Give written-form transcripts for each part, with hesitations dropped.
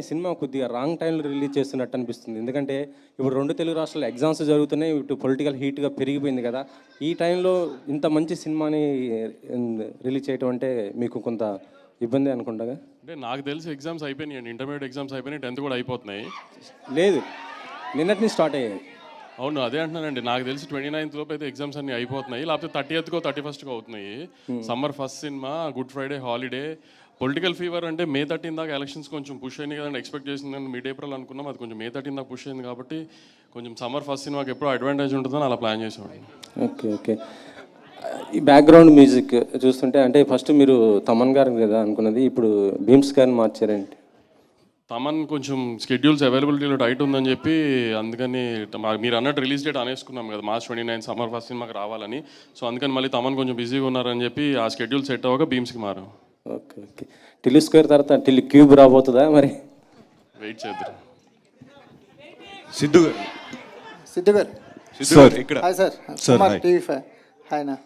Cinema కొద్దిగా wrong టైంలో release చేస్తున్నట్టు అనిపిస్తుంది. ఎందుకంటే ఇప్పుడు 2 తెలుగు రాష్ట్రాల్లో ఎగ్జామ్స్ జరుగుతున్నాయి, ఇటు పొలిటికల్ హీట్గా పెరిగిపోయింది కదా. ఈ టైంలో ఇంత మంచి సినిమాని రిలీజ్ చేయటం అంటే మీకు కొంత ఇబ్బంది అనుకుంటాగా? అంటే నాకు తెలిసి ఎగ్జామ్స్ అయిపోయినాయి, ఇంటర్మీడియట్ ఎగ్జామ్స్ అయిపోయినాయి, 10th కూడా అయిపోతున్నాయి. లేదు, నిన్నటిని స్టార్ట్ అయ్యాయి. అవును, అదే అంటున్నానండి. నాకు తెలిసి 29th లోపు అయితే ఎగ్జామ్స్ అన్ని అయిపోతున్నాయి, లేకపోతే 30th 31st అవుతున్నాయి. Summer first cinema, good Friday holiday, political fever అంటే May 13 దాకా ఎలక్షన్స్ కొంచెం పుష్ అయింది కదండి. ఎక్స్పెక్ట్ చేసింది మిడ్ ఏప్రిల్ అనుకున్నాం, అది కొంచెం May 13 దాకా పుష్ అయింది కాబట్టి కొంచెం సమ్మర్ ఫస్ట్ సినిమాకి ఎప్పుడో అడ్వాంటేజ్ ఉంటుందని అలా ప్లాన్ చేసేవాడు. Okay okay. ఈ బ్యాక్గ్రౌండ్ మ్యూజిక్ చూస్తుంటే అంటే ఫస్ట్ మీరు తమన్ గారు కదా అనుకున్నది, ఇప్పుడు భీమ్స్ గారిని మార్చారేంటి? తమన్ కొంచెం స్కెడ్యూల్స్ అవైలబిలిటీలో టైట్ ఉందని చెప్పి, అందుకని మీరు అన్నట్టు రిలీజ్ డేట్ అనేసుకున్నాం కదా, March 29 సమ్మర్ ఫస్ట్ సినిమాకి రావాలని. సో అందుకని మళ్ళీ తమన్ కొంచెం బిజీగా ఉన్నారని చెప్పి ఆ స్కెడ్యూల్ సెట్ అవ్వక భీమ్స్కి మారాం. Okay okay. టిల్లు స్క్వేర్ తర్వాత టిల్లు క్యూబ్ రాబోతుందా మరి? వెయిట్ చేద్దాం. సిద్ధు గారు ఇక్కడ హాయ్ సార్, కుమార్ TV5. హాయ్నా.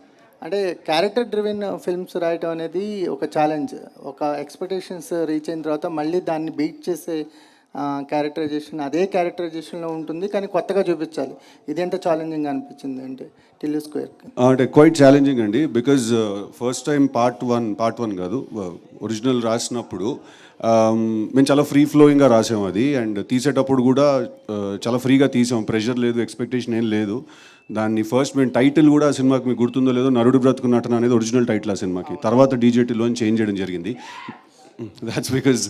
అంటే క్యారెక్టర్ డ్రివెన్ ఫిల్మ్స్ రాయటం అనేది ఒక ఛాలెంజ్. ఒక ఎక్స్పెక్టేషన్స్ రీచ్ అయిన తర్వాత మళ్ళీ దాన్ని బీట్ చేసే క్యారెక్టరైజేషన్ అదే క్యారెక్టరైజేషన్లో ఉంటుంది, కానీ కొత్తగా చూపించాలి. ఇది ఎంత ఛాలెంజింగ్ అనిపించింది అంటే టిల్లు స్క్వేర్కి? అంటే క్వైట్ ఛాలెంజింగ్ అండి, because first time part one కాదు, ఒరిజినల్ రాసినప్పుడు మేము చాలా ఫ్రీ ఫ్లోయింగ్గా రాసాం అది. అండ్ తీసేటప్పుడు కూడా చాలా ఫ్రీగా తీసాం, ప్రెషర్ లేదు, ఎక్స్పెక్టేషన్ ఏం లేదు. దాన్ని ఫస్ట్ మేము టైటిల్ కూడా ఆ సినిమాకి మీకు గుర్తుందో లేదో, నరుడు బ్రతుకు నటన అనేది ఒరిజినల్ టైటిల్ ఆ సినిమాకి. తర్వాత డీజేటీలోని చేంజ్ చేయడం జరిగింది. దాట్స్ బికాజ్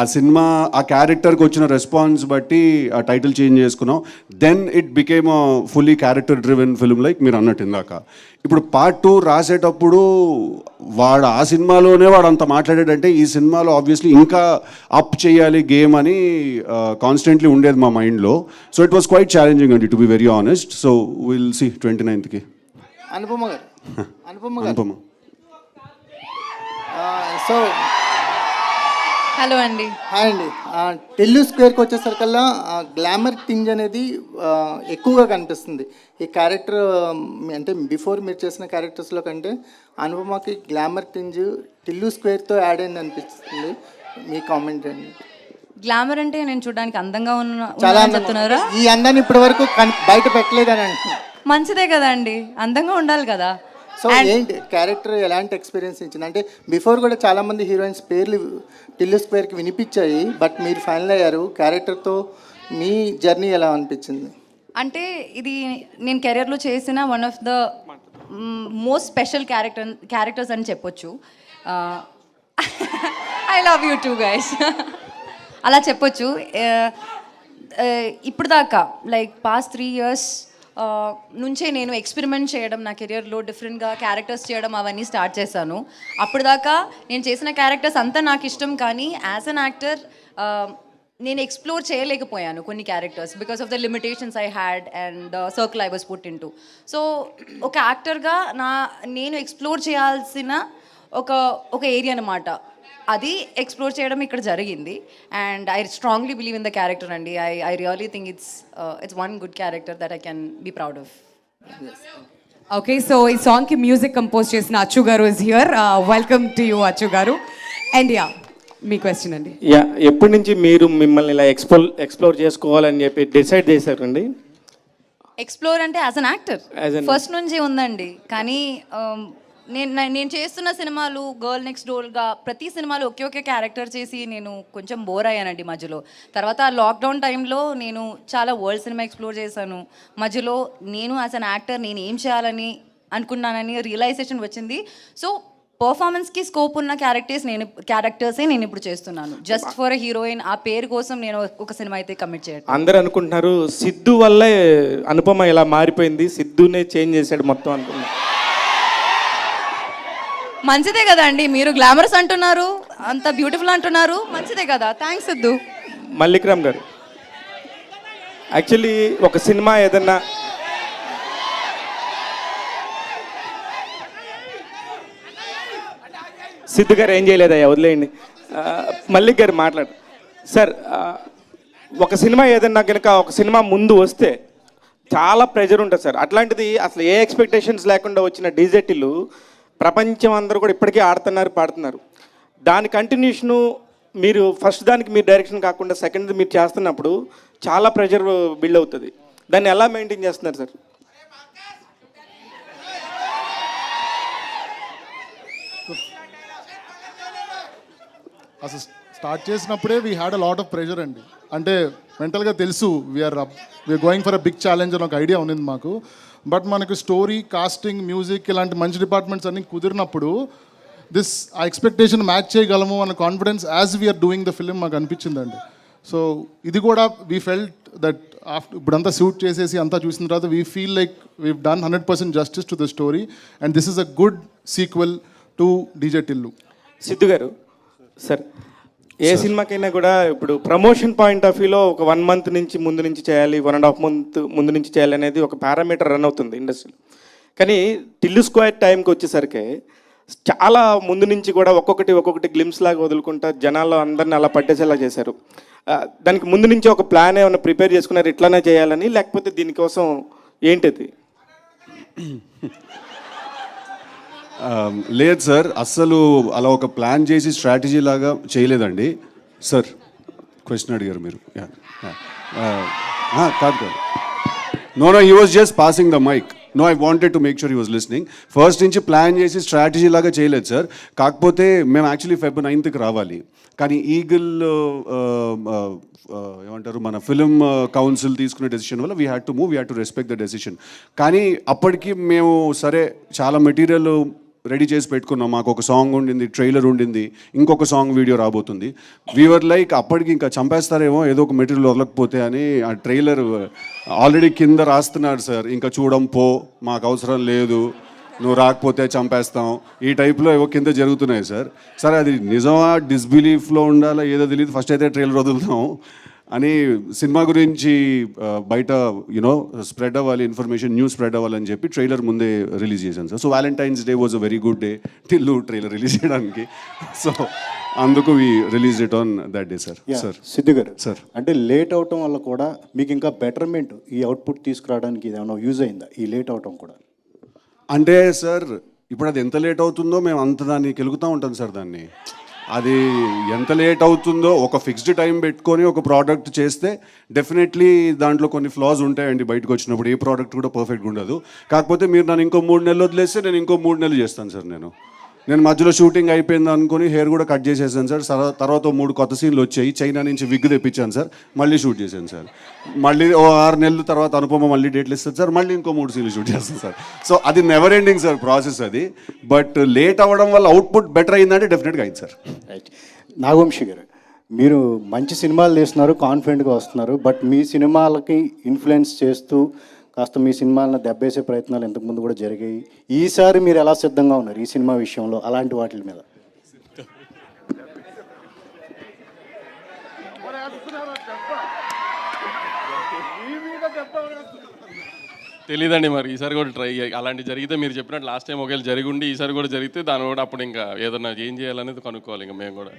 ఆ సినిమా ఆ క్యారెక్టర్కి వచ్చిన రెస్పాన్స్ బట్టి ఆ టైటిల్ చేంజ్ చేసుకున్నాం. Then it became a fully character driven film, like మీరు అన్నట్టు ఇందాక. ఇప్పుడు పార్ట్ 2 రాసేటప్పుడు వాడు ఆ సినిమాలోనే వాడు అంత మాట్లాడాడంటే ఈ సినిమాలో ఆబ్వియస్లీ ఇంకా అప్ చేయాలి గేమ్ అని కాన్స్టెంట్లీ ఉండేది మా మైండ్లో. So it was quite challenging అండి, to be very honest. So will see 29th Anupama గారు. సో హలో అండి. హాయ్ అండి. టిల్లు స్క్వేర్కి వచ్చేసరికల్లా గ్లామర్ థింగ్ అనేది ఎక్కువగా కనిపిస్తుంది ఈ క్యారెక్టర్. అంటే బిఫోర్ మీరు చేసిన క్యారెక్టర్స్లో కంటే అనుపమకి గ్లామర్ థింగ్ టిల్లు స్క్వేర్తో యాడ్ అయింది అనిపిస్తుంది. మీ కామెంట్ అండి. గ్లామర్ అంటే నేను చూడడానికి అందంగా చాలా చెప్తున్నారా? ఈ అందాన్ని ఇప్పటి వరకు బయట పెట్టలేదని అంటున్నాను. మంచిదే కదా అండి, అందంగా ఉండాలి కదా. సో ఏంటి క్యారెక్టర్ ఎలాంటి ఎక్స్పీరియన్స్ ఇచ్చింది? అంటే బిఫోర్ కూడా చాలామంది హీరోయిన్స్ పేర్లు టిల్లు స్క్వేర్కి వినిపించాయి, బట్ మీరు ఫైనల్ అయ్యారు. క్యారెక్టర్తో మీ జర్నీ ఎలా అనిపించింది? అంటే ఇది నేను కెరియర్లో చేసిన one of the most special characters అని చెప్పొచ్చు. I love you two guys అలా చెప్పొచ్చు. ఇప్పుడు దాకా లైక్ పాస్ట్ 3 years నుంచే నేను ఎక్స్పెరిమెంట్ చేయడం నా కెరియర్లో, డిఫరెంట్గా క్యారెక్టర్స్ చేయడం అవన్నీ స్టార్ట్ చేశాను. అప్పుడు దాకా నేను చేసిన క్యారెక్టర్స్ అంతా నాకు ఇష్టం, కానీ యాజ్ అన్ యాక్టర్ నేను ఎక్స్ప్లోర్ చేయలేకపోయాను కొన్ని characters because of the limitations I had and the circle I was put in to. So ఒక యాక్టర్గా నేను ఎక్స్ప్లోర్ చేయాల్సిన ఒక ఏరియా అనమాట, అది ఎక్స్ప్లోర్ చేయడం ఇక్కడ జరిగింది. And I strongly believe in the character అండి. I really think it's one good character that I can be proud of. Okay, so ఈ సాంగ్కి మ్యూజిక్ కంపోజ్ చేసిన అచ్చు గారు is here. Welcome to you Achu గారు. అండ్ యా, మీ question అండి. Yeah, ఎప్పటి నుంచి మీరు మిమ్మల్ని ఇలా ఎక్స్ప్లోర్ చేసుకోవాలని చెప్పి డిసైడ్ చేశారండి? ఎక్స్ప్లోర్ అంటే యాజ్ అన్ యాక్టర్ ఫస్ట్ నుంచి ఉందండి, కానీ నేను చేస్తున్న సినిమాలు గర్ల్ నెక్స్ట్ డోర్గా ప్రతి సినిమాలో ఒకే క్యారెక్టర్ చేసి నేను కొంచెం బోర్ అయ్యానండి మధ్యలో. తర్వాత లాక్డౌన్ టైంలో నేను చాలా వరల్డ్ సినిమా ఎక్స్ప్లోర్ చేశాను. మధ్యలో నేను యాజ్ అన్ యాక్టర్ నేను ఏం చేయాలని అనుకున్నానని రియలైజేషన్ వచ్చింది. సో పర్ఫార్మెన్స్కి స్కోప్ ఉన్న క్యారెక్టర్సే నేను ఇప్పుడు చేస్తున్నాను. జస్ట్ ఫర్ అ హీరోయిన్ ఆ పేరు కోసం నేను ఒక సినిమా అయితే కమిట్ చేయడం. అందరూ అనుకుంటున్నారు సిద్ధు వల్లే అనుపమ ఇలా మారిపోయింది, సిద్ధునే చేంజ్ చేశాడు మొత్తం అనుకున్నారు. మంచిదే కదా అండి, మీరు గ్లామరస్ అంటున్నారు, అంత బ్యూటిఫుల్ అంటున్నారు, మంచిదే కదా. థ్యాంక్స్ సిద్ధు. మల్లిక్రామ్ గారు, యాక్చువల్లీ ఒక సినిమా ఏదన్నా సిద్ధు గారు ఏం చేయలేదయ్యా, వదిలేయండి. మల్లిక్ గారు మాట్లాడు సార్. ఒక సినిమా ఏదన్నా కనుక ఒక సినిమా ముందు వస్తే చాలా ప్రెజర్ ఉంటుంది సార్. అట్లాంటిది అసలు ఏ ఎక్స్పెక్టేషన్స్ లేకుండా వచ్చిన డీజేటీలు ప్రపంచం అందరూ కూడా ఇప్పటికీ ఆడుతున్నారు, పాడుతున్నారు. దాని కంటిన్యూషను మీరు ఫస్ట్ దానికి మీరు డైరెక్షన్ కాకుండా సెకండ్ మీరు చేస్తున్నప్పుడు చాలా ప్రెషర్ బిల్డ్ అవుతుంది. దాన్ని ఎలా మెయింటైన్ చేస్తున్నారు సార్? అసలు స్టార్ట్ చేసినప్పుడే we had a lot of pressure అండి. అంటే మెంటల్గా తెలుసు we're going for a big challenge అని ఒక ఐడియా ఉన్నింది మాకు. బట్ మనకు స్టోరీ, కాస్టింగ్, మ్యూజిక్ ఇలాంటి మంచి డిపార్ట్మెంట్స్ అన్నీ కుదిరినప్పుడు ఆ ఎక్స్పెక్టేషన్ మ్యాచ్ చేయగలము అన్న confidence as we're doing the film మాకు అనిపించిందండి. సో ఇది కూడా వీ ఫెల్ట్ దట్ ఇప్పుడంతా షూట్ చేసేసి అంతా చూసిన తర్వాత we feel like we done 100% justice to the story and this is a good sequel to DJ Tillu. Siddhu గారు సార్, ఏ సినిమాకైనా కూడా ఇప్పుడు ప్రమోషన్ పాయింట్ ఆఫ్ వ్యూలో ఒక 1 month నుంచి ముందు నుంచి చేయాలి, 1.5 month ముందు నుంచి చేయాలి అనేది ఒక పారామీటర్ రన్ అవుతుంది ఇండస్ట్రీలో. కానీ టిల్లు స్క్వేర్ టైంకి వచ్చేసరికి చాలా ముందు నుంచి కూడా ఒక్కొక్కటి గ్లిమ్స్ లాగా వదులుకుంటా జనాల్లో అందరిని అలా పట్టేసేలా చేశారు. దానికి ముందు నుంచి ఒక ప్లాన్ ఏమైనా ప్రిపేర్ చేసుకున్నారు ఇట్లానే చేయాలని, లేకపోతే దీనికోసం ఏంటిది? లేదు సార్, అస్సలు అలా ఒక ప్లాన్ చేసి స్ట్రాటజీ లాగా చేయలేదండి సార్. క్వశ్చన్ అడిగారు మీరు. కాదు no he was just passing the mic. No, I wanted to make sure he was listening. First నుంచి ప్లాన్ చేసి స్ట్రాటజీ లాగా చేయలేదు సార్. కాకపోతే మేము యాక్చువల్లీ Feb 9th రావాలి, కానీ ఈగిల్ ఏమంటారు మన ఫిలిం కౌన్సిల్ తీసుకునే డెసిషన్ వల్ల we had to move, we had to respect the decision. కానీ అప్పటికి మేము సరే చాలా మెటీరియల్ రెడీ చేసి పెట్టుకున్నాం. మాకు ఒక సాంగ్ ఉండింది, ట్రైలర్ ఉండింది, ఇంకొక సాంగ్ వీడియో రాబోతుంది. వీవర్ లైక్ అప్పటికి ఇంకా చంపేస్తారేమో ఏదో ఒక మెటీరియల్ వదలకపోతే అని ఆ ట్రైలర్ ఆల్రెడీ కింద రాస్తున్నారు సార్, ఇంకా చూడం పో, మాకు అవసరం లేదు, నువ్వు రాకపోతే చంపేస్తాం, ఈ టైప్లో ఏవో కింద జరుగుతున్నాయి సార్. సరే అది నిజమా డిస్బిలీఫ్లో ఉండాలా ఏదో తెలియదు, ఫస్ట్ అయితే ట్రైలర్ వదులుతాం అని సినిమా గురించి బయట యునో స్ప్రెడ్ అవ్వాలి, ఇన్ఫర్మేషన్ న్యూస్ స్ప్రెడ్ అవ్వాలని చెప్పి ట్రైలర్ ముందే రిలీజ్ చేశాను sir. So Valentine's day was a very good day Tillu trailer release చేయడానికి. సో అందుకు we release it on that day sir. Sir Siddhu గారు సార్, అంటే లేట్ అవటం వల్ల కూడా మీకు ఇంకా బెటర్మెంట్ ఈ అవుట్పుట్ తీసుకురావడానికి ఇది ఏమైనా యూజ్ అయిందా ఈ లేట్ అవటం కూడా? అంటే సార్ ఇప్పుడు అది ఎంత లేట్ అవుతుందో మేము అంత దాన్ని కెలుగుతూ ఉంటాం సార్. దాన్ని అది ఎంత లేట్ అవుతుందో ఒక ఫిక్స్డ్ టైం పెట్టుకొని ఒక ప్రోడక్ట్ చేస్తే డెఫినెట్లీ దాంట్లో కొన్ని ఫ్లాస్ ఉంటాయండి. బయటకు వచ్చినప్పుడు ఏ ప్రోడక్ట్ కూడా పర్ఫెక్ట్గా ఉండదు. కాకపోతే మీరు నన్ను ఇంకో 3 నెలలు వదిలేస్తే నేను ఇంకో 3 నెలలు చేస్తాను సార్. నేను మధ్యలో షూటింగ్ అయిపోయింది అనుకుని హెయిర్ కూడా కట్ చేసేసాను సార్. తర్వాత 3 కొత్త సీన్లు వచ్చాయి, చైనా నుంచి విగ్ తెప్పించాను సార్, మళ్ళీ షూట్ చేశాను సార్. మళ్ళీ 6 నెలల తర్వాత అనుపమ మళ్ళీ డేట్లు ఇస్తుంది సార్, మళ్ళీ ఇంకో 3 సీన్లు షూట్ చేస్తాను సార్. సో అది నెవర్ ఎండింగ్ సార్ ప్రాసెస్ అది. బట్ లేట్ అవ్వడం వల్ల అవుట్పుట్ బెటర్ అయిందంటే డెఫినెట్గా అయింది సార్. రైట్. నాగవంశీ గారు, మీరు మంచి సినిమాలు తీస్తున్నారు, కాన్ఫిడెంట్గా వస్తున్నారు, బట్ మీ సినిమాలకి ఇన్ఫ్లుయెన్స్ చేస్తూ కాస్త మీ సినిమాలను దెబ్బేసే ప్రయత్నాలు ఇంతకుముందు కూడా జరిగాయి. ఈసారి మీరు ఎలా సిద్ధంగా ఉన్నారు ఈ సినిమా విషయంలో అలాంటి వాటి మీద? తెలీదండి మరి ఈసారి కూడా ట్రై అలాంటి జరిగితే మీరు చెప్పినట్టు లాస్ట్ టైం ఒకవేళ జరిగి ఉండి ఈసారి కూడా జరిగితే దాని కూడా అప్పుడు ఇంకా ఏదన్నా ఏం చేయాలనేది కనుక్కోవాలి ఇంకా మేము కూడా.